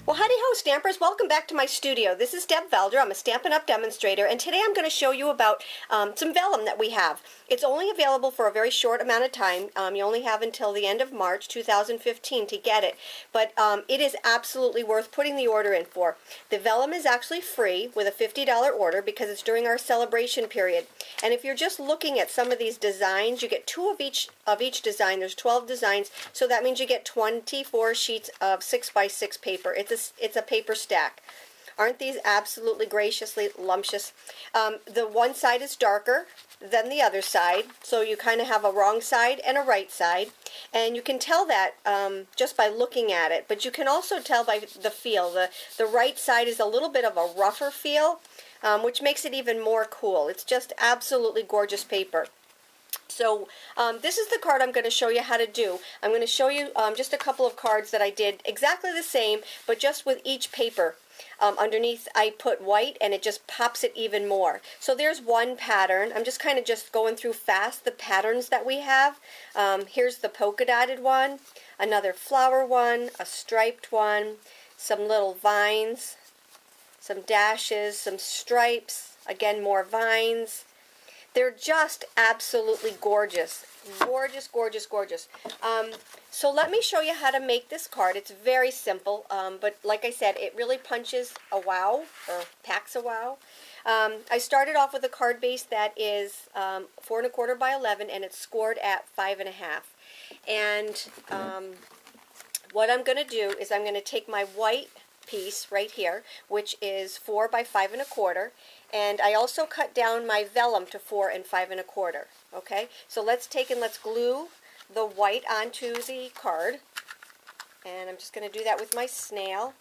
Well, howdy ho, Stampers. Welcome back to my studio. This is Deb Valder. I'm a Stampin' Up! Demonstrator, and today I'm going to show you about some vellum that we have. It's only available for a very short amount of time. You only have until the end of March 2015 to get it, but it is absolutely worth putting the order in for. The vellum is actually free with a $50 order because it's during our celebration period. And if you're just looking at some of these designs, you get two of each design. There's 12 designs, so that means you get 24 sheets of 6x6 paper. It's a paper stack. Aren't these absolutely graciously lumptious? The one side is darker than the other side, so you kind of have a wrong side and a right side, and you can tell that just by looking at it, but you can also tell by the feel. The right side is a little bit of a rougher feel, which makes it even more cool. It's just absolutely gorgeous paper. So this is the card I'm going to show you how to do. I'm going to show you just a couple of cards that I did exactly the same, but just with each paper. Underneath I put white, and it just pops it even more. So there's one pattern. I'm just kind of going through fast the patterns that we have. Here's the polka dotted one, another flower one, a striped one, some little vines, some dashes, some stripes, again more vines. They're just absolutely gorgeous. Gorgeous, gorgeous, gorgeous. So let me show you how to make this card. It's very simple, but like I said, it really punches a wow, or packs a wow. I started off with a card base that is 4 1/4 by 11, and it's scored at 5 1/2. And what I'm going to do is I'm going to take my white piece right here, which is 4 by 5 1/4, and I also cut down my vellum to 4 and 5 1/4. Okay, so let's glue the white onto the card, and I'm just going to do that with my snail.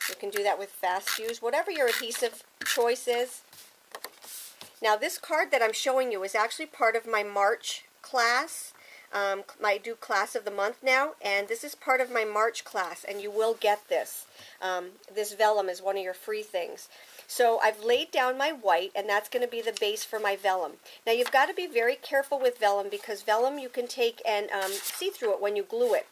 You can do that with fast fuse, whatever your adhesive choice is. Now this card that I'm showing you is actually part of my March class. I do class of the month now, and this is part of my March class, and you will get this. This vellum is one of your free things. So I've laid down my white, and that's going to be the base for my vellum. Now you've got to be very careful with vellum, because vellum you can take and see through it when you glue it.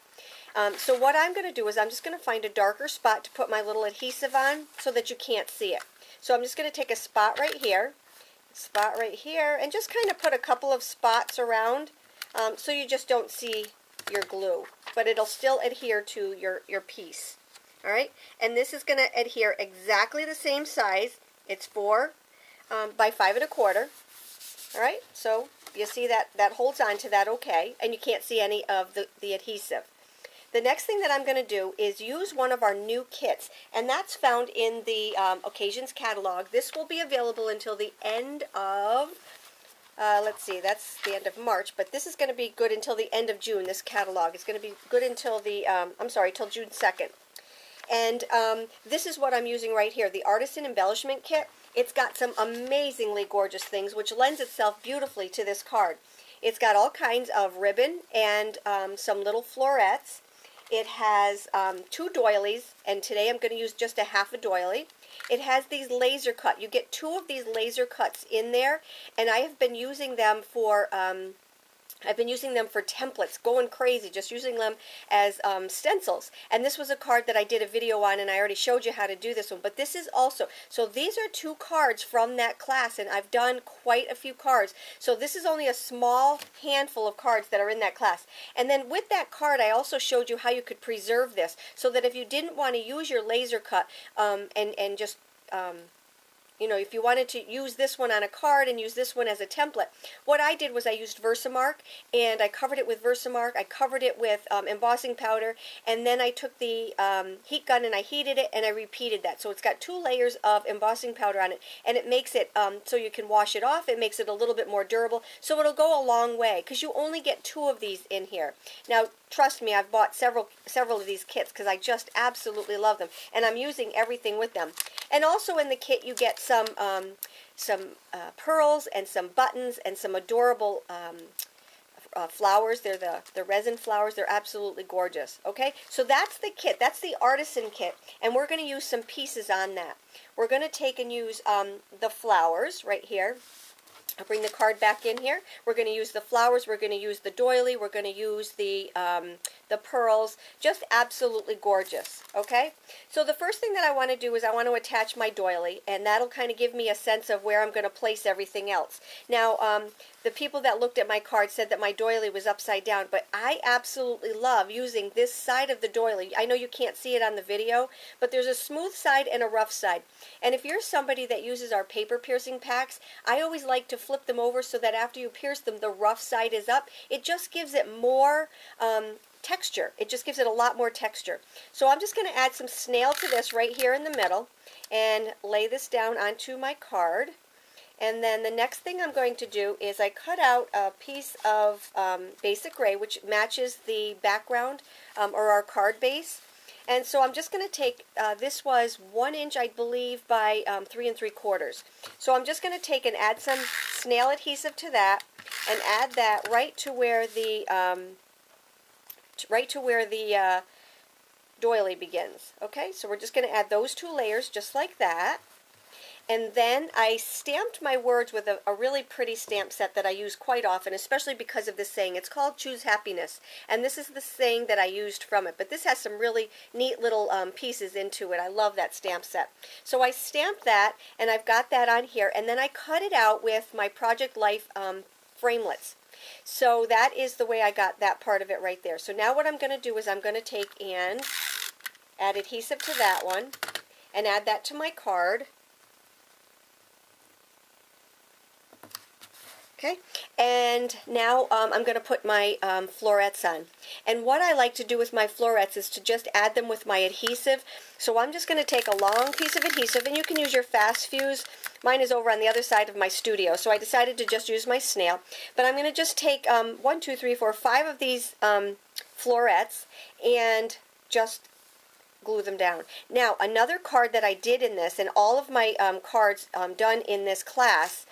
So what I'm going to do is I'm just going to find a darker spot to put my little adhesive on so that you can't see it. So I'm just going to take a spot right here, and just kind of put a couple of spots around. So you just don't see your glue, but it'll still adhere to your piece. All right, and this is going to adhere exactly the same size. It's 4 by 5 1/4. All right, so you see that holds on to that okay, and you can't see any of the adhesive. The next thing that I'm going to do is use one of our new kits, and that's found in the Occasions catalog. This will be available until the end of let's see, that's the end of March, but this is going to be good until the end of June. This catalog is going to be good until till June 2nd. And this is what I'm using right here, the Artisan Embellishment Kit. It's got some amazingly gorgeous things, which lends itself beautifully to this card. It's got all kinds of ribbon and some little florets. It has 2 doilies, and today I'm going to use just a half a doily. It has these laser cut. You get 2 of these laser cuts in there, and I have been using them for templates, going crazy, just using them as stencils. And this was a card that I did a video on, and I already showed you how to do this one. But this is also, so these are 2 cards from that class, and I've done quite a few cards. So this is only a small handful of cards that are in that class. And then with that card, I also showed you how you could preserve this, so that if you didn't want to use your laser cut and just you know, if you wanted to use this one on a card and use this one as a template, what I did was I used Versamark, and I covered it with Versamark. I covered it with embossing powder, and then I took the heat gun and I heated it, and I repeated that. So it's got 2 layers of embossing powder on it, and it makes it so you can wash it off. It makes it a little bit more durable, so it'll go a long way, because you only get 2 of these in here. Now, trust me, I've bought several of these kits because I just absolutely love them, and I'm using everything with them. And also in the kit you get some pearls and some buttons and some adorable flowers. They're the resin flowers. They're absolutely gorgeous. Okay, so that's the kit. That's the Artisan kit, and we're going to use some pieces on that. We're going to take and use the flowers right here. I'll bring the card back in here. We're going to use the flowers. We're going to use the doily. We're going to use the pearls. Just absolutely gorgeous. Okay? So the first thing that I want to do is I want to attach my doily, and that'll kind of give me a sense of where I'm going to place everything else. Now, the people that looked at my card said that my doily was upside down, but I absolutely love using this side of the doily. I know you can't see it on the video, but there's a smooth side and a rough side. And if you're somebody that uses our paper piercing packs, I always like to flip them over so that after you pierce them, the rough side is up. It just gives it more texture. It just gives it a lot more texture. So I'm just going to add some snail to this right here in the middle and lay this down onto my card. And then the next thing I'm going to do is I cut out a piece of basic gray, which matches the background or our card base. And so I'm just going to take, this was 1 inch, I believe, by 3 3/4. So I'm just going to take and add some snail adhesive to that, and add that right to where the doily begins. Okay, so we're just going to add those 2 layers just like that. And then I stamped my words with a really pretty stamp set that I use quite often, especially because of this saying. It's called Choose Happiness, and this is the saying that I used from it. But this has some really neat little pieces into it. I love that stamp set. So I stamped that, and I've got that on here, and then I cut it out with my Project Life framelits. So that is the way I got that part of it right there. So now what I'm going to do is I'm going to take and add adhesive to that one, and add that to my card. Okay, and now I'm going to put my florets on. And what I like to do with my florets is to just add them with my adhesive. So I'm just going to take a long piece of adhesive, and you can use your fast fuse. Mine is over on the other side of my studio, so I decided to just use my snail. But I'm going to just take 1, 2, 3, 4, 5 of these florets and just glue them down. Now, another card that I did in this, and all of my cards done in this class,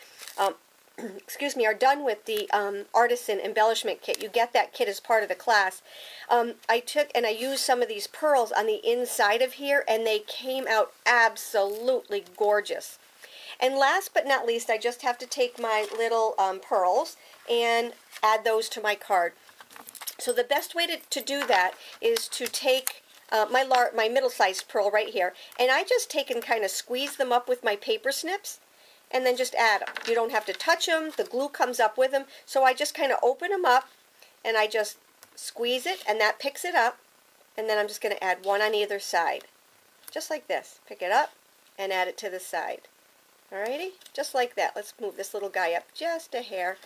excuse me, are done with the Artisan Embellishment Kit. You get that kit as part of the class. I took and I used some of these pearls on the inside of here, and they came out absolutely gorgeous. And last but not least, I just have to take my little pearls and add those to my card. So the best way to do that is to take my middle-sized pearl right here, and I just take and kind of squeeze them up with my paper snips, and then just add them. You don't have to touch them. The glue comes up with them. So I just kind of open them up, and I just squeeze it, and that picks it up. And then I'm just going to add one on either side. Just like this. Pick it up and add it to the side. Alrighty? Just like that. Let's move this little guy up just a hair.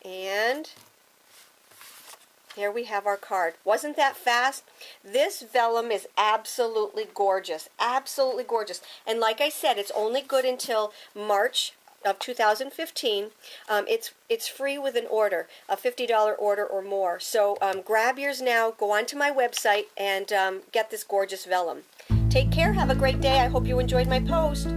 And here we have our card. Wasn't that fast? This vellum is absolutely gorgeous. Absolutely gorgeous. And like I said, it's only good until March of 2015. It's free with an order, a $50 order or more. So grab yours now, go onto my website, and get this gorgeous vellum. Take care. Have a great day. I hope you enjoyed my post.